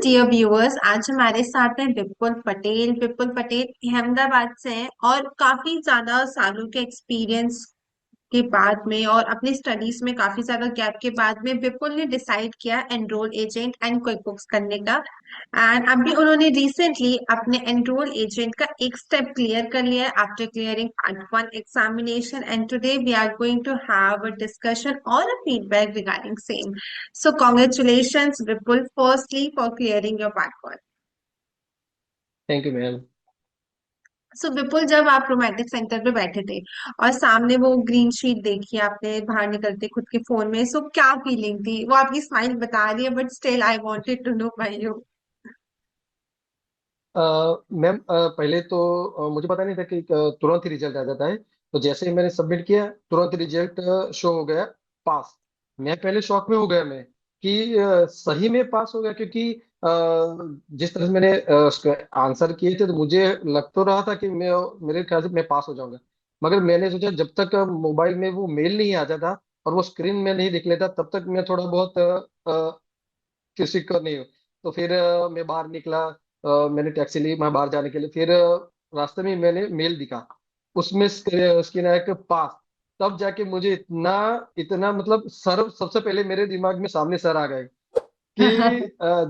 Dear viewers, आज हमारे साथ हैं विपुल पटेल अहमदाबाद से हैं और काफी ज्यादा सालों के एक्सपीरियंस के बाद में और अपनी स्टडीज में काफी ज्यादा गैप के बाद में विपुल ने डिसाइड किया enrol agent and quick books करने का। एंड अभी उन्होंने रिसेंटली अपने एनरोल एजेंट का एक स्टेप क्लियर कर लिया है after clearing part 1 examination, and today we are going to have a discussion और a feedback regarding same. So congratulations, Vipul, firstly for clearing your part 1. Thank you ma'am. So Vipul, जब आप romantic centre पे बैठे थे और सामने वो green sheet देखी आपने बाहर निकलते खुद के फोन में, सो क्या फीलिंग थी? वो आपकी स्माइल बता रही है, but still I wanted to know by you. Ma'am, पहले तो मुझे पता नहीं था कि तुरंत ही रिजल्ट आ जाता है। तो जैसे ही मैंने सबमिट किया तुरंत रिजल्ट शो हो गया, पास। मैं पहले शॉक में हो गया मैं कि सही में पास हो गया, क्योंकि जिस तरह से मैंने उसके आंसर किए थे तो मुझे लग तो रहा था कि मैं, मेरे ख्याल से मैं पास हो जाऊंगा। मगर मैंने सोचा जब तक मोबाइल में वो मेल नहीं आ जाता और वो स्क्रीन में नहीं दिख लेता तब तक मैं थोड़ा बहुत किसी को नहीं हो। तो फिर मैं बाहर निकला, मैंने टैक्सी ली मैं बाहर जाने के लिए। फिर रास्ते में मैंने मेल दिखा, उसमें उसकी नायक पास। तब जाके मुझे इतना इतना मतलब सर, सबसे पहले मेरे दिमाग में सामने सर आ गए कि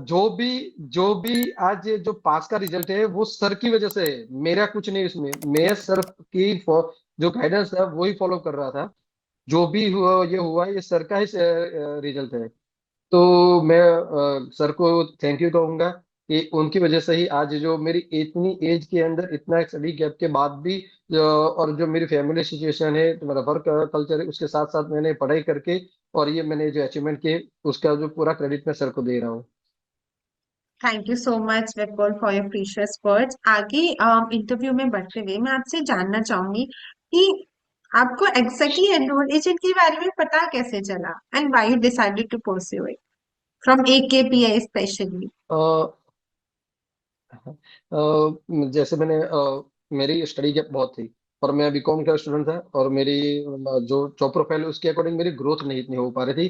जो भी आज ये जो पास का रिजल्ट है वो सर की वजह से है, मेरा कुछ नहीं उसमें। मैं सर की जो गाइडेंस था वही फॉलो कर रहा था। जो भी हुआ ये सर का ही रिजल्ट है। तो मैं सर को थैंक यू कहूंगा कि उनकी वजह से ही आज जो मेरी इतनी एज के अंदर इतना स्टडी गैप के बाद भी और जो मेरी फैमिली सिचुएशन है, तो मेरा वर्क कल्चर है, उसके साथ साथ मैंने पढ़ाई करके और ये मैंने जो अचीवमेंट किए उसका जो पूरा क्रेडिट मैं सर को दे रहा हूँ। Thank you so much Vipul for your precious words. आगे इंटरव्यू में बढ़ते हुए मैं आपसे जानना चाहूंगी कि आपको एग्जैक्टली एनरोल एजेंट के बारे में पता कैसे चला and why you decided to pursue it from AKPI स्पेशली। अ, जैसे मेरी स्टडी गैप बहुत थी और मैं बीकॉम का स्टूडेंट था, और मेरी जो जॉब प्रोफाइल है उसके अकॉर्डिंग मेरी ग्रोथ नहीं इतनी हो पा रही थी।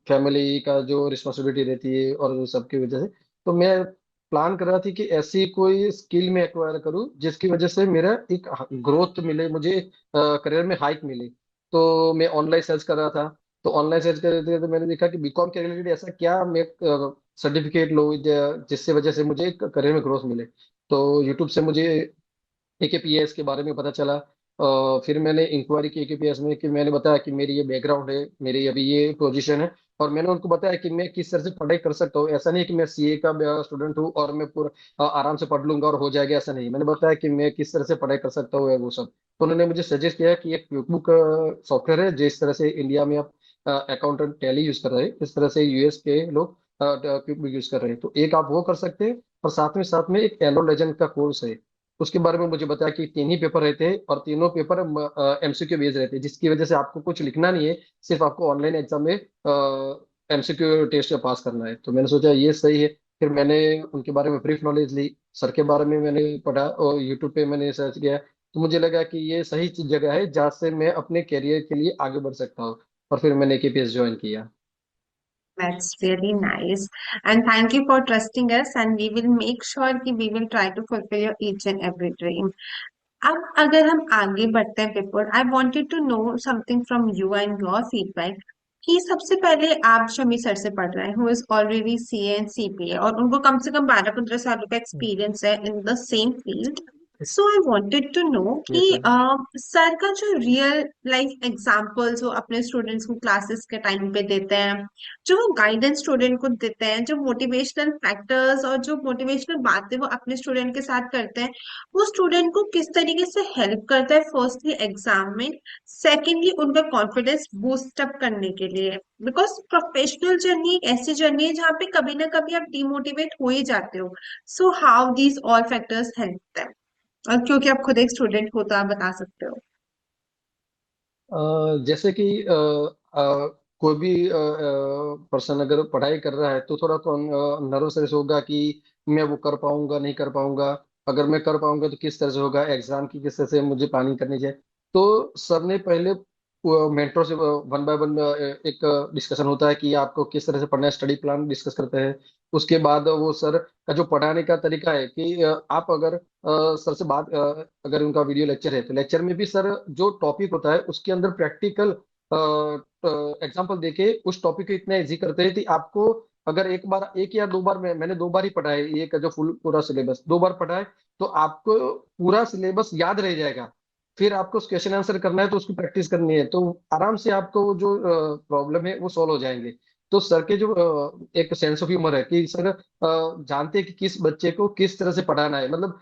फैमिली का जो रिस्पॉन्सिबिलिटी रहती है और उन सबकी वजह से, तो मैं प्लान कर रहा थी कि ऐसी कोई स्किल में एक्वायर करूं जिसकी वजह से मेरा एक ग्रोथ मिले, मुझे करियर में हाइक मिले। तो मैं ऑनलाइन सर्च कर रहा था। तो ऑनलाइन सर्च करते तो मैंने देखा कि बीकॉम के रिलेटेड ऐसा क्या मैं सर्टिफिकेट लो जिससे वजह से मुझे करियर में ग्रोथ मिले। तो यूट्यूब से मुझे AKPS के बारे में पता चला। फिर मैंने इंक्वायरी की AKPS में, कि मैंने बताया कि मेरी ये बैकग्राउंड है, मेरी अभी ये पोजीशन है, और मैंने उनको बताया कि मैं किस तरह से पढ़ाई कर सकता हूँ। ऐसा नहीं है कि मैं CA का स्टूडेंट हूँ और मैं पूरा आराम से पढ़ लूंगा और हो जाएगा, ऐसा नहीं। मैंने बताया कि मैं किस तरह से पढ़ाई कर सकता हूँ वो सब। तो उन्होंने मुझे सजेस्ट किया कि एक क्विकबुक सॉफ्टवेयर है, जिस तरह से इंडिया में आप अकाउंटेंट टैली यूज कर रहे हैं इस तरह से US के लोग क्विकबुक यूज कर रहे हैं। तो एक आप वो कर सकते हैं, और साथ में एक एनरोल एजेंट का कोर्स है। उसके बारे में मुझे बताया कि 3 ही पेपर रहते हैं और तीनों पेपर MCQ बेस्ड रहते हैं, जिसकी वजह से आपको कुछ लिखना नहीं है, सिर्फ आपको ऑनलाइन एग्जाम में MCQ टेस्ट पास करना है। तो मैंने सोचा ये सही है। फिर मैंने उनके बारे में ब्रीफ नॉलेज ली, सर के बारे में मैंने पढ़ा और यूट्यूब पे मैंने सर्च किया। तो मुझे लगा कि ये सही जगह है जहाँ से मैं अपने करियर के लिए आगे बढ़ सकता हूँ। और फिर मैंने KPS ज्वाइन किया। That's really nice. And thank you for trusting us. And we will make sure that we will try to fulfill your each and every dream. अब अगर हम आगे बढ़ते हैं Vipul, I wanted to know something from you and your feedback कि सबसे पहले आप शमी सर से पढ़ रहे हैं who is already CA and CPA और उनको कम से कम 12-15 सालों का एक्सपीरियंस है in the same field. So I wanted to know कि यस मैम। सर का जो रियल लाइफ एग्जांपल्स वो अपने स्टूडेंट्स को क्लासेस के टाइम पे देते हैं, जो वो गाइडेंस स्टूडेंट को देते हैं, जो मोटिवेशनल फैक्टर्स और जो मोटिवेशनल बातें वो अपने स्टूडेंट के साथ करते हैं, वो स्टूडेंट को किस तरीके से हेल्प करता है फर्स्टली एग्जाम में, सेकेंडली उनका कॉन्फिडेंस बूस्ट अप करने के लिए। बिकॉज प्रोफेशनल जर्नी एक ऐसी जर्नी है जहाँ पे कभी ना कभी आप डिमोटिवेट हो ही जाते हो। So how these all factors help them, और क्योंकि आप खुद एक स्टूडेंट हो तो आप बता सकते हो। जैसे कि कोई भी पर्सन अगर पढ़ाई कर रहा है तो थोड़ा तो नर्वसनेस होगा कि मैं वो कर पाऊंगा नहीं कर पाऊंगा। अगर मैं कर पाऊंगा तो किस तरह से होगा, एग्जाम की किस तरह से मुझे प्लानिंग करनी चाहिए। तो सर ने पहले मेंटर से वन बाय वन एक डिस्कशन होता है कि आपको किस तरह से पढ़ना है, स्टडी प्लान डिस्कस करते हैं। उसके बाद वो सर का जो पढ़ाने का तरीका है कि आप अगर सर से बात अगर उनका वीडियो लेक्चर है तो लेक्चर में भी सर जो टॉपिक होता है उसके अंदर प्रैक्टिकल एग्जाम्पल देके उस टॉपिक को इतना इजी करते हैं कि आपको अगर एक बार, एक या दो बार, मैंने दो बार ही पढ़ा है ये का जो फुल पूरा सिलेबस दो बार पढ़ा है, तो आपको पूरा सिलेबस याद रह जाएगा। फिर आपको क्वेश्चन आंसर करना है तो उसकी प्रैक्टिस करनी है, तो आराम से आपको वो जो प्रॉब्लम है वो सॉल्व हो जाएंगे। तो सर के जो एक सेंस ऑफ ह्यूमर है कि सर जानते हैं कि किस बच्चे को किस तरह से पढ़ाना है। मतलब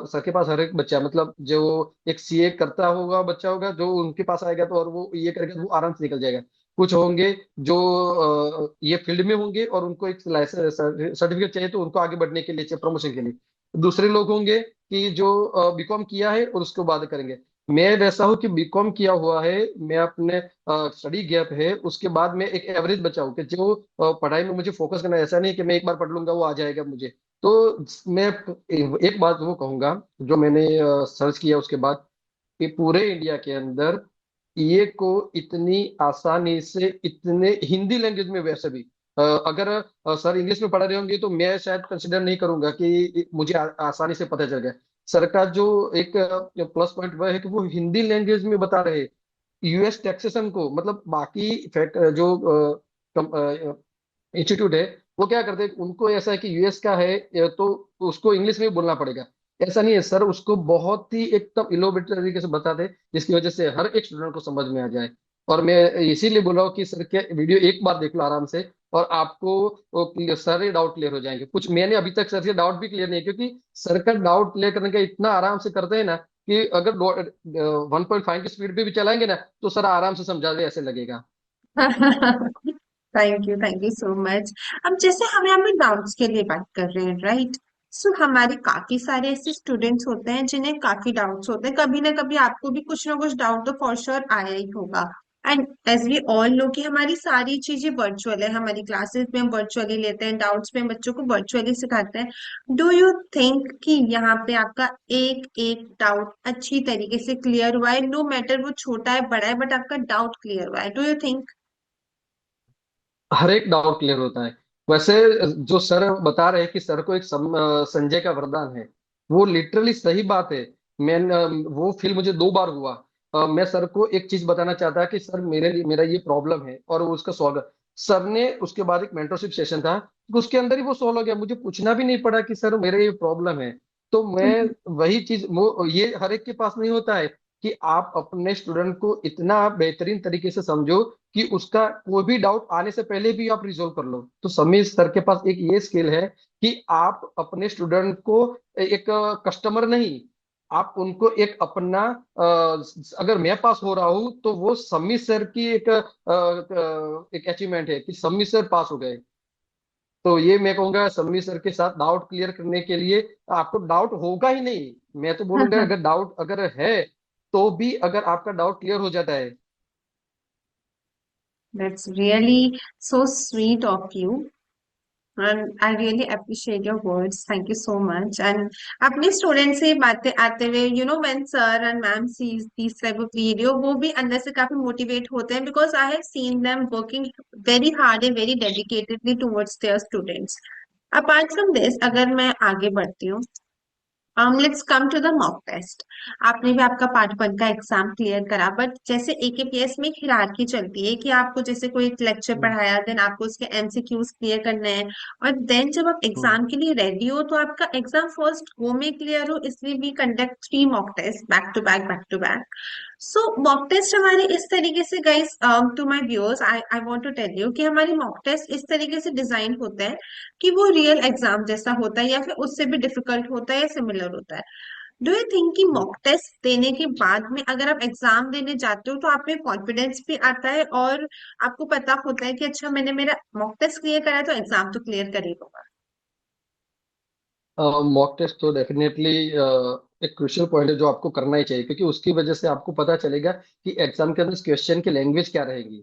सर के पास हर एक बच्चा, मतलब जो एक सीए करता होगा बच्चा होगा जो उनके पास आएगा तो और वो ये करेगा तो वो आराम से निकल जाएगा। कुछ होंगे जो ये फील्ड में होंगे और उनको एक लाइसेंस सर्टिफिकेट चाहिए तो उनको आगे बढ़ने के लिए चाहिए, प्रमोशन के लिए। दूसरे लोग होंगे कि जो बीकॉम किया है और उसके बाद करेंगे। मैं वैसा हूँ कि बीकॉम किया हुआ है, मैं अपने स्टडी गैप है उसके बाद मैं एक एवरेज बचा हूँ कि जो पढ़ाई में मुझे फोकस करना है। ऐसा नहीं कि मैं एक बार पढ़ लूंगा वो आ जाएगा मुझे। तो मैं एक बात वो कहूंगा जो मैंने सर्च किया उसके बाद, कि पूरे इंडिया के अंदर ये को इतनी आसानी से, इतने हिंदी लैंग्वेज में वैसे भी अगर सर इंग्लिश में पढ़ा रहे होंगे तो मैं शायद कंसिडर नहीं करूंगा कि मुझे आसानी से पता चल गया। सर का जो एक प्लस पॉइंट वह है कि वो हिंदी लैंग्वेज में बता रहे हैं। यूएस टैक्सेशन को, मतलब बाकी फैक्ट जो इंस्टीट्यूट है वो क्या करते हैं, उनको ऐसा है कि यूएस का है तो उसको इंग्लिश में ही बोलना पड़ेगा। ऐसा नहीं है, सर उसको बहुत ही एकदम इलोबेटेड तरीके से बताते हैं जिसकी वजह से हर एक स्टूडेंट को समझ में आ जाए। और मैं इसीलिए बोल रहा हूँ कि सर के वीडियो एक बार देख लो आराम से, और आपको सारे डाउट क्लियर हो जाएंगे। कुछ मैंने अभी तक सर से डाउट भी क्लियर नहीं, क्योंकि सर का डाउट क्लियर करने का इतना आराम से करते हैं ना कि अगर 1.5 की स्पीड पे भी चलाएंगे ना तो सर आराम से समझा दे ऐसे लगेगा। Thank you so much. अब जैसे हम यहाँ पे डाउट्स के लिए बात कर रहे हैं, राइट? सो हमारे काफी सारे ऐसे स्टूडेंट्स होते हैं जिन्हें काफी डाउट्स होते हैं। कभी ना कभी आपको भी कुछ ना कुछ डाउट तो फॉर श्योर आया ही होगा। And as we all know कि हमारी सारी चीजें वर्चुअल है, हमारी क्लासेस में हम वर्चुअली लेते हैं, डाउट्स में हम बच्चों को वर्चुअली सिखाते हैं। डू यू थिंक कि यहाँ पे आपका एक एक डाउट अच्छी तरीके से क्लियर हुआ है? नो मैटर वो छोटा है बड़ा है, बट आपका डाउट क्लियर हुआ है? Do you think? हर एक डाउट क्लियर होता है। वैसे जो सर बता रहे हैं कि सर को एक संजय का वरदान है, वो लिटरली सही बात है। मैं वो फील मुझे दो बार हुआ। मैं सर को एक चीज बताना चाहता कि सर मेरे लिए मेरा ये प्रॉब्लम है और वो उसका सॉल्व। सर ने उसके बाद एक मेंटरशिप सेशन था तो उसके अंदर ही वो सॉल्व हो गया, मुझे पूछना भी नहीं पड़ा कि सर मेरा ये प्रॉब्लम है। तो मैं वही चीज ये हर एक के पास नहीं होता है कि आप अपने स्टूडेंट को इतना बेहतरीन तरीके से समझो कि उसका कोई भी डाउट आने से पहले भी आप रिजोल्व कर लो। तो समीर सर के पास एक ये स्किल है कि आप अपने स्टूडेंट को एक कस्टमर नहीं, आप उनको एक अपना अगर मैं पास हो रहा हूं तो वो समीर सर की एक अचीवमेंट है कि समीर सर पास हो गए। तो ये मैं कहूंगा समीर सर के साथ डाउट क्लियर करने के लिए आपको डाउट होगा ही नहीं। मैं तो बोलूंगा अगर डाउट अगर है तो भी अगर आपका डाउट क्लियर हो जाता है। That's really so sweet of you. And I really appreciate your words. Thank you so much. And अपने स्टूडेंट से बातें आते हुए, when sir and ma'am sees these type of video, वो भी अंदर से काफी motivate होते हैं, because I have seen them working very hard and very dedicatedly towards their students. Apart from this, अगर मैं आगे बढ़ती हूँ, let's come to the mock test. आपने भी आपका पार्ट वन का एग्जाम क्लियर करा, बट जैसे एकेपीएस में एक हिरार्की चलती है कि आपको जैसे कोई एक लेक्चर हम्म, पढ़ाया, देन आपको उसके एमसीक्यूज क्लियर करने हैं, और देन जब आप हम्म। एग्जाम के लिए रेडी हो तो आपका एग्जाम फर्स्ट गो में क्लियर हो, इसलिए भी conduct 3 mock test back to back back to back. So mock test हमारे इस तरीके से, guys, to my viewers, I want to tell you कि हमारी मॉक टेस्ट इस तरीके से डिजाइन होता है कि वो रियल एग्जाम जैसा होता है, या फिर उससे भी डिफिकल्ट होता है, या सिमिलर होता है। डू यू थिंक कि हम्म। मॉक टेस्ट देने के बाद में अगर आप एग्जाम देने जाते हो तो आप में कॉन्फिडेंस भी आता है, और आपको पता होता है कि अच्छा मैंने मेरा मॉक टेस्ट क्लियर करा है तो एग्जाम तो क्लियर कर ही लूंगा? मॉक टेस्ट तो डेफिनेटली एक क्रूशियल पॉइंट है जो आपको करना ही चाहिए, क्योंकि उसकी वजह से आपको पता चलेगा कि एग्जाम के अंदर क्वेश्चन की लैंग्वेज क्या रहेगी।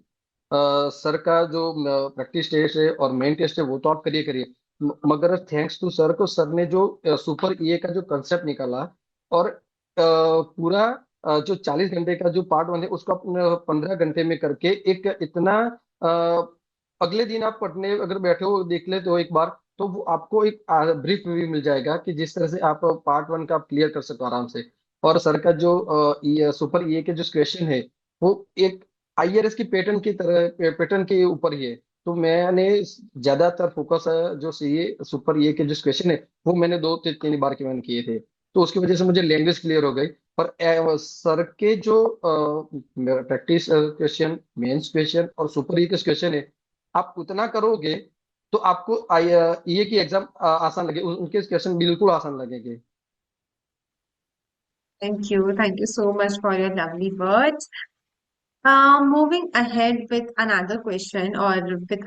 सर का जो प्रैक्टिस टेस्ट है और मेन टेस्ट है वो तो आप करिए करिए, मगर थैंक्स टू सर को, सर ने जो सुपर ईए का जो कंसेप्ट निकाला और पूरा जो 40 घंटे का जो पार्ट वन है उसको आप 15 घंटे में करके एक इतना अगले दिन आप पढ़ने अगर बैठे हो देख ले तो एक बार, तो वो आपको एक ब्रीफ रिव्यू मिल जाएगा कि जिस तरह से आप पार्ट वन का आप क्लियर कर सको आराम से। और सर का जो सुपर ये के जो क्वेश्चन है वो एक आईआरएस की पैटर्न की तरह पैटर्न के ऊपर ही है। तो मैंने ज्यादातर फोकस है जो सीए सुपर ये के जो क्वेश्चन है वो मैंने 2 3 बार के मैंने किए थे, तो उसकी वजह से मुझे लैंग्वेज क्लियर हो गई। पर सर के जो प्रैक्टिस क्वेश्चन, मेंस क्वेश्चन और सुपर ये के क्वेश्चन है, आप उतना करोगे तो आपको ये की एग्जाम आसान लगे, उनके क्वेश्चन बिल्कुल आसान लगेंगे। Thank you so much for your lovely words. Moving ahead with another question or with